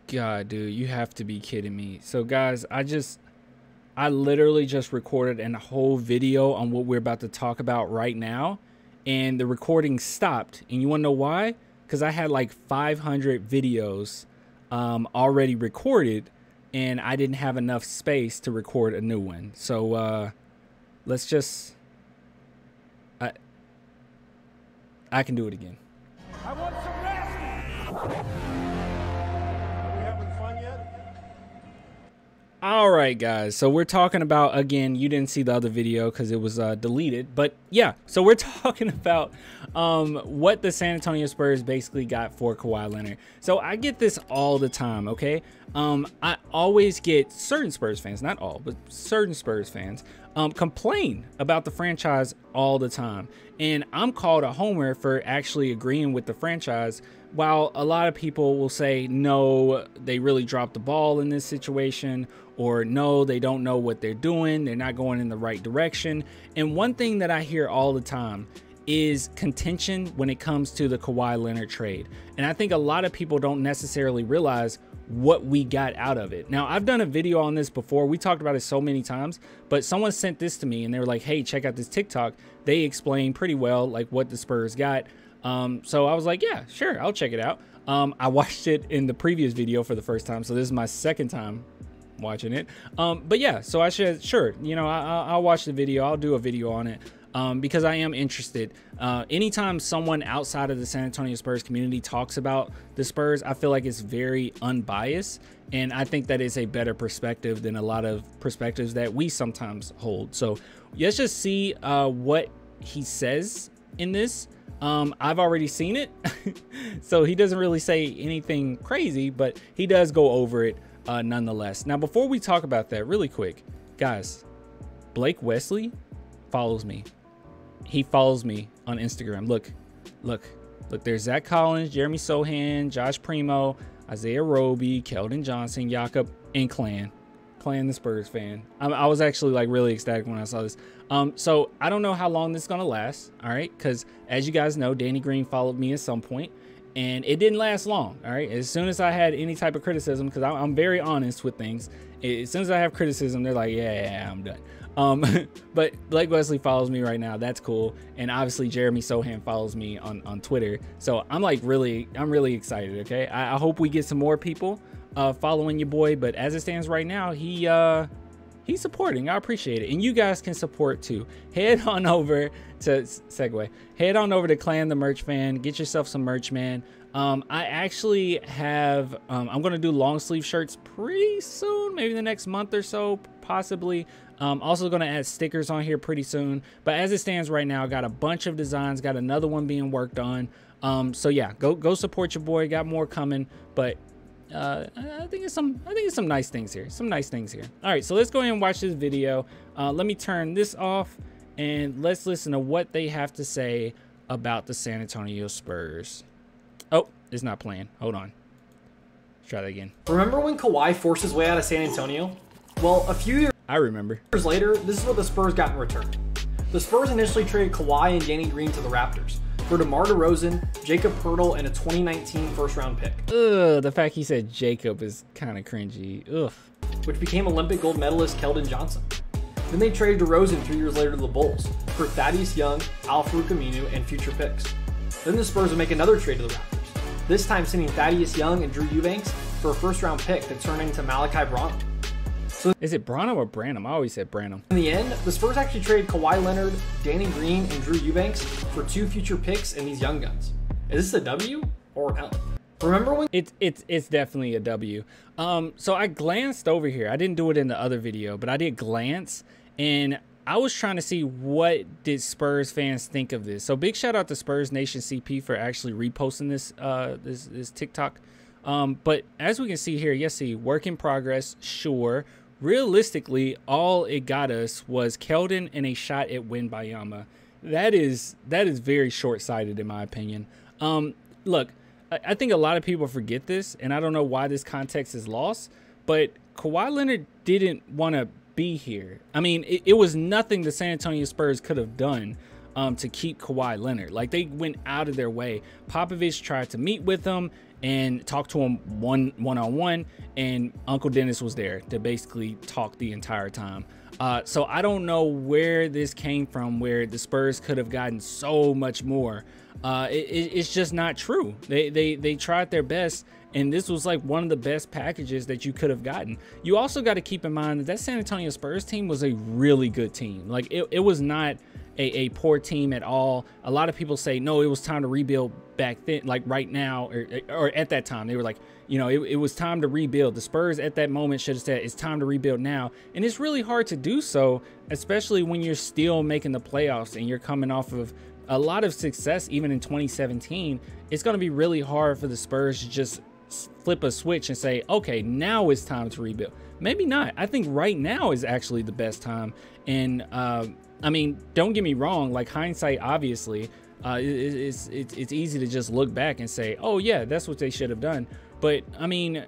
God, dude, you have to be kidding me. So guys, I literally just recorded a whole video on what we're about to talk about right now, and the recording stopped. And you want to know why? Because I had like 500 videos already recorded, and I didn't have enough space to record a new one. So let's just, I can do it again. I want some rest. Are we having fun yet? All right, guys. So we're talking about, again, you didn't see the other video because it was deleted. But yeah, so we're talking about what the San Antonio Spurs basically got for Kawhi Leonard. So I get this all the time, okay? I always get certain Spurs fans, not all, but certain Spurs fans, complain about the franchise all the time. And I'm called a homer for actually agreeing with the franchise, while a lot of people will say, no, they really dropped the ball in this situation, or no, they don't know what they're doing, they're not going in the right direction. And one thing that I hear all the time is contention when it comes to the Kawhi Leonard trade. And I think a lot of people don't necessarily realize what we got out of it. Now, I've done a video on this before. We talked about it so many times, but someone sent this to me and they were like, hey, check out this TikTok. They explain pretty well like what the Spurs got. So I was like, yeah, sure, I'll check it out. I watched it in the previous video for the first time, so this is my second time watching it. But yeah, so I should, sure, you know, I'll watch the video. I'll do a video on it. Because I am interested. Anytime someone outside of the San Antonio Spurs community talks about the Spurs, I feel like it's very unbiased, and I think that is a better perspective than a lot of perspectives that we sometimes hold. So let's just see what he says in this. I've already seen it, so he doesn't really say anything crazy, but he does go over it nonetheless. Now, before we talk about that, really quick, guys, Blake Wesley follows me. He follows me on Instagram. Look, there's Zach Collins, Jeremy Sohan, Josh Primo, Isaiah Roby, Keldon Johnson, Jakob, and Clan the Spurs fan. I was actually like really ecstatic when I saw this. So I don't know how long this is gonna last, all right? Because as you guys know, Danny Green followed me at some point, and it didn't last long, all right? As soon as I had any type of criticism, because I'm very honest with things, as soon as I have criticism, they're like, yeah, I'm done. But Blake Wesley follows me right now. That's cool. And obviously Jeremy Sohan follows me on Twitter. So I'm like I'm really excited. Okay. I hope we get some more people following your boy, but as it stands right now, he's supporting. I appreciate it. And you guys can support too. Head on over to Clan the Merch Fan. Get yourself some merch, man. I actually have, I'm going to do long sleeve shirts pretty soon, maybe the next month or so, possibly. Also going to add stickers on here pretty soon, but as it stands right now, I got a bunch of designs, got another one being worked on. So yeah, go support your boy. Got more coming, but I think it's some nice things here. All right, so let's go ahead and watch this video. Let me turn this off and let's listen to what they have to say about the San Antonio Spurs. Oh, it's not playing. Hold on. Let's try that again. Remember when Kawhi forced his way out of San Antonio? Well, a few years later, this is what the Spurs got in return. The Spurs initially traded Kawhi and Danny Green to the Raptors for DeMar DeRozan, Jakob Poeltl, and a 2019 first-round pick. Ugh, the fact he said Jacob is kind of cringy. Ugh. Which became Olympic gold medalist Keldon Johnson. Then they traded DeRozan 3 years later to the Bulls for Thaddeus Young, Al-Farouq Aminu, and future picks. Then the Spurs would make another trade to the Raptors, this time sending Thaddeus Young and Drew Eubanks for a first-round pick that turned into Malachi Branham. So is it Branham or Branham? I always said Branham. In the end, the Spurs actually traded Kawhi Leonard, Danny Green, and Drew Eubanks for 2 future picks and these young guns. Is this a W or an L? Remember when it's definitely a W. So I glanced over here. I didn't do it in the other video, but I did glance, and I was trying to see what did Spurs fans think of this. So big shout out to Spurs Nation CP for actually reposting this this TikTok. But as we can see here, yes, see, work in progress, sure. Realistically, all it got us was Keldon and a shot at Wembanyama. That is very short-sighted in my opinion. Look, I think a lot of people forget this, and I don't know why this context is lost, but Kawhi Leonard didn't want to be here. I mean, it was nothing the San Antonio Spurs could have done to keep Kawhi Leonard. Like, they went out of their way. Popovich tried to meet with him and talk to him one-on-one, and Uncle Dennis was there to basically talk the entire time. So I don't know where this came from, where the Spurs could have gotten so much more. It's just not true. They tried their best, and this was like one of the best packages that you could have gotten. You also got to keep in mind that San Antonio Spurs team was a really good team. Like, it was not a poor team at all. A lot of people say, no, it was time to rebuild back then, like right now, or at that time. They were like, you know, it was time to rebuild. The Spurs at that moment should have said, it's time to rebuild now. And it's really hard to do so, especially when you're still making the playoffs and you're coming off of a lot of success. Even in 2017, it's going to be really hard for the Spurs to just flip a switch and say, okay, now it's time to rebuild. Maybe not. I think right now is actually the best time. And I mean, don't get me wrong, like, hindsight, obviously, it's easy to just look back and say, oh yeah, that's what they should have done. But I mean,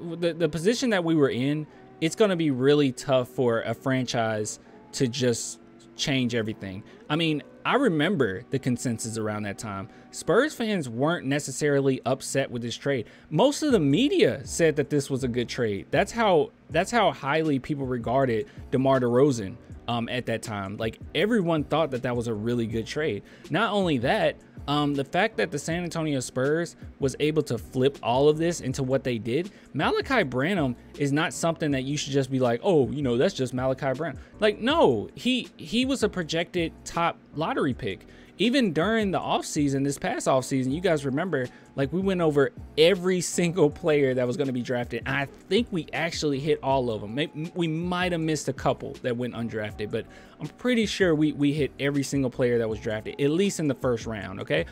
the position that we were in, it's going to be really tough for a franchise to just change everything. I mean, I remember the consensus around that time. Spurs fans weren't necessarily upset with this trade. Most of the media said that this was a good trade. That's how highly people regarded DeMar DeRozan at that time. Like, everyone thought that that was a really good trade. Not only that, the fact that the San Antonio Spurs was able to flip all of this into what they did, Malachi Branham is not something that you should just be like, oh, you know, that's just Malachi Branham. Like, no, he was a projected top lottery pick. Even during the offseason, this past offseason, you guys remember, like, we went over every single player that was going to be drafted. And I think we actually hit all of them. Maybe we might have missed a couple that went undrafted, but I'm pretty sure we hit every single player that was drafted, at least in the first round, okay?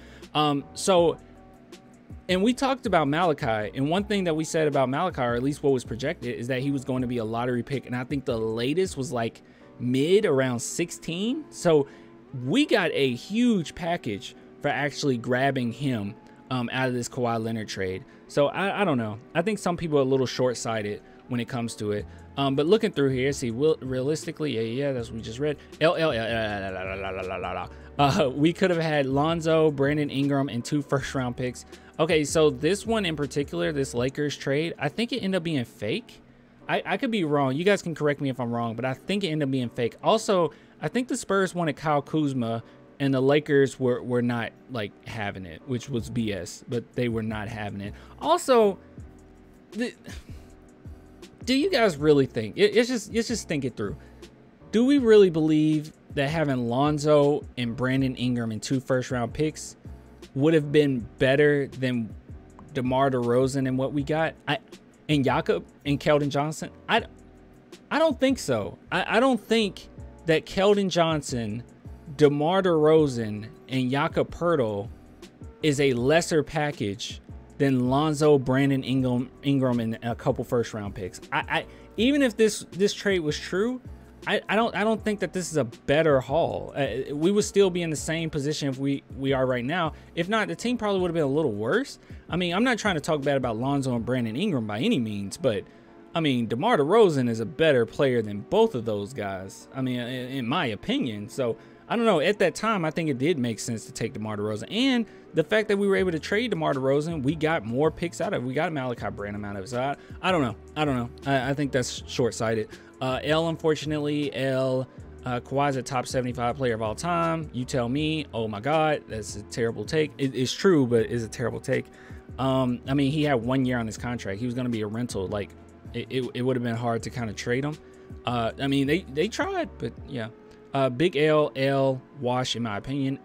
So, and we talked about Malachi, and one thing that we said about Malachi, or at least what was projected, is that he was going to be a lottery pick, and I think the latest was like mid, around 16. So we got a huge package for actually grabbing him out of this Kawhi Leonard trade. So I don't know. I think some people are a little short-sighted when it comes to it. But looking through here, see, realistically, yeah, that's what we just read. We could have had Lonzo, Brandon Ingram, and 2 first-round picks. Okay, so this one in particular, this Lakers trade, I think it ended up being fake. I could be wrong. You guys can correct me if I'm wrong, but I think it ended up being fake. Also, I think the Spurs wanted Kyle Kuzma, and the Lakers were not, like, having it, which was BS, but they were not having it. Also, do you guys really think, it's just think it through. Do we really believe that having Lonzo and Brandon Ingram and 2 first-round picks would have been better than DeMar DeRozan and what we got? And Jakob and Keldon Johnson? I don't think so. I don't think that Keldon Johnson, DeMar DeRozan, and Jakob Poeltl is a lesser package than Lonzo, Brandon Ingram, and a couple first-round picks. Even if this trade was true, I don't think that this is a better haul. We would still be in the same position if we are right now. If not, the team probably would have been a little worse. I mean, I'm not trying to talk bad about Lonzo and Brandon Ingram by any means, but I mean, DeMar DeRozan is a better player than both of those guys. I mean, in my opinion. So I don't know. At that time, I think it did make sense to take DeMar DeRozan, and the fact that we were able to trade DeMar DeRozan, we got more picks out of it. We got Malachi Branham out of it. So I don't know. I think that's short-sighted. Unfortunately, Kawhi's a top 75 player of all time. You tell me. Oh my God, that's a terrible take. It's true, but it's a terrible take. I mean, he had 1 year on his contract. He was going to be a rental. Like, it would have been hard to kind of trade him. I mean, they tried, but yeah. Big L, wash in my opinion.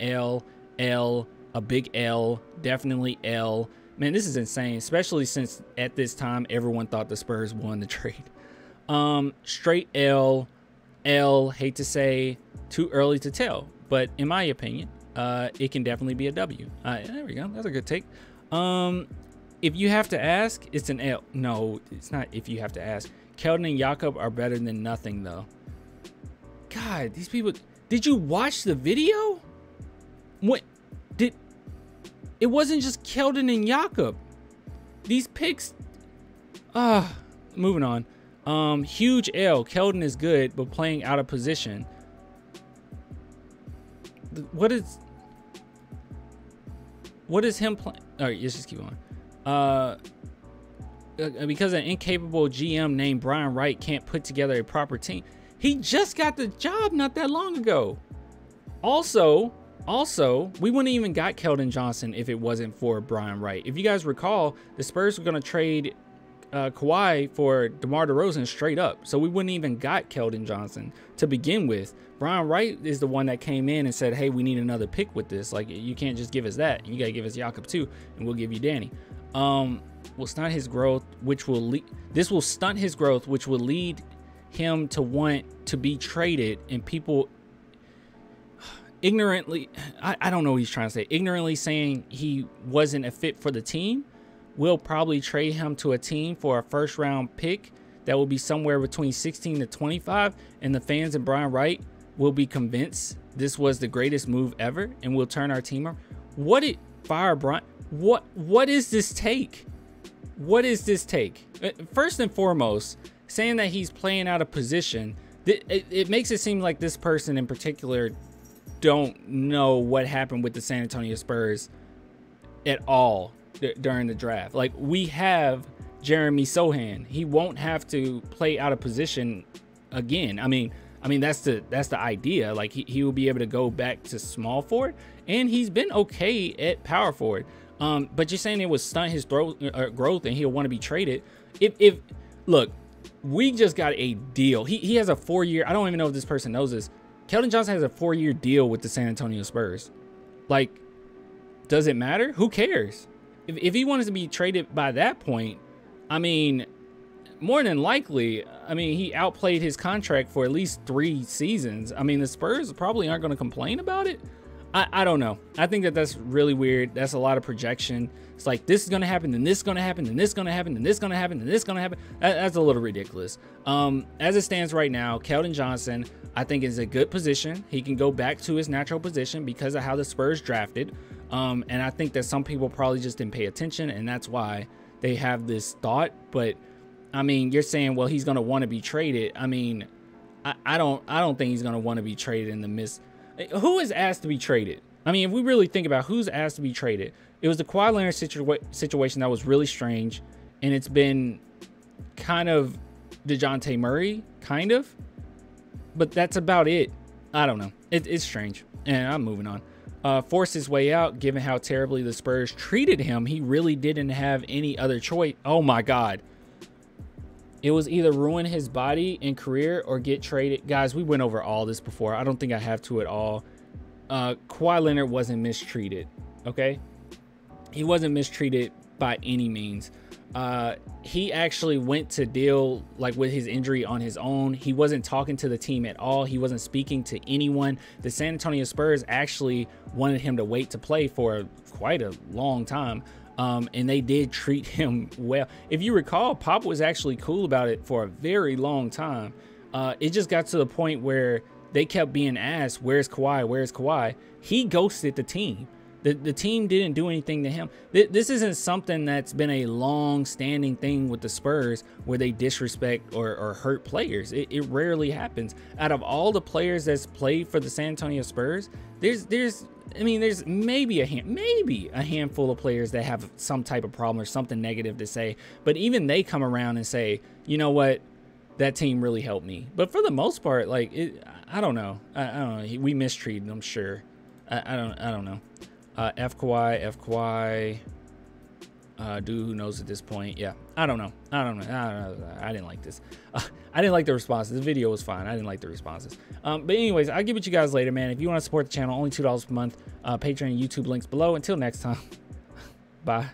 A big L, definitely L. Man, this is insane, especially since at this time everyone thought the Spurs won the trade. Straight L, hate to say, too early to tell, but in my opinion, it can definitely be a W. There we go. That's a good take. If you have to ask, it's an L. No, it's not. If you have to ask, Keldon and Jakob are better than nothing, though. God, these people. Did you watch the video? What did? It wasn't just Keldon and Jakob. These picks. Moving on. Huge L. Keldon is good, but playing out of position. what is him playing? All right, let's just keep on. Because an incapable GM named Brian Wright can't put together a proper team. He just got the job not that long ago. Also, we wouldn't even got Keldon Johnson if it wasn't for Brian Wright. If you guys recall, the Spurs were going to trade Kawhi for DeMar DeRozan straight up. So we wouldn't even got Keldon Johnson to begin with. Brian Wright is the one that came in and said, hey, we need another pick with this. Like, you can't just give us that. You got to give us Jakob too, and we'll give you Danny. Will stunt his growth, which will lead. This will stunt his growth, which will lead him to want to be traded, and people ignorantly, I don't know what he's trying to say, ignorantly saying he wasn't a fit for the team. We'll probably trade him to a team for a first round pick that will be somewhere between 16 to 25, and the fans and Brian Wright will be convinced this was the greatest move ever, and we'll turn our team around. Fire Brian? What is this take? What is this take? First and foremost, saying that he's playing out of position, it makes it seem like this person in particular don't know what happened with the San Antonio Spurs at all during the draft. Like, we have Jeremy Sohan. He won't have to play out of position again. I mean that's the idea. Like, he will be able to go back to small forward, and he's been okay at power forward. But you're saying it would stunt his growth and he'll want to be traded. If look, we just got a deal. He has a 4-year. I don't even know if this person knows this. Keldon Johnson has a 4-year deal with the San Antonio Spurs. Like, does it matter? Who cares? If he wanted to be traded by that point, I mean, more than likely, I mean, he outplayed his contract for at least 3 seasons. I mean, the Spurs probably aren't going to complain about it. I don't know. I think that's really weird. That's a lot of projection. It's like, this is going to happen, then this is going to happen, then this is going to happen, then this is going to happen, then this is going to happen. That's a little ridiculous. As it stands right now, Keldon Johnson, I think, is a good position. He can go back to his natural position because of how the Spurs drafted. And I think that some people probably just didn't pay attention, and that's why they have this thought. But I mean, you're saying, well, he's going to want to be traded. I mean, I don't think he's going to want to be traded in the midst. Who is asked to be traded? I mean, if we really think about who's asked to be traded, it was the Kawhi Leonard situation that was really strange, and it's been kind of DeJounte Murray, kind of, but that's about it. I don't know. It's strange, and I'm moving on. Forced his way out, given how terribly the Spurs treated him. He really didn't have any other choice. Oh my God. It was either ruin his body and career or get traded. Guys, we went over all this before. I don't think I have to at all. Kawhi Leonard wasn't mistreated, okay? He wasn't mistreated by any means. He actually went to deal with his injury on his own. He wasn't talking to the team at all. He wasn't speaking to anyone. The San Antonio Spurs actually wanted him to wait to play for quite a long time. And they did treat him well. If you recall, Pop was actually cool about it for a very long time. It just got to the point where they kept being asked, where's Kawhi? Where's Kawhi? He ghosted the team. The team didn't do anything to him. This isn't something that's been a long-standing thing with the Spurs where they disrespect or hurt players. It rarely happens. Out of all the players that's played for the San Antonio Spurs, there's maybe a handful of players that have some type of problem or something negative to say. But even they come around and say, you know what, that team really helped me. But for the most part, I don't know. I don't know. We mistreated them, sure. I don't know. F Kawhi. Dude who knows at this point. Yeah, I don't know. I didn't like this. I didn't like the responses. The video was fine. I didn't like the responses. But anyways, I'll give it to you guys later, man. If you want to support the channel, only $2 per month. Patreon and YouTube links below. Until next time. Bye.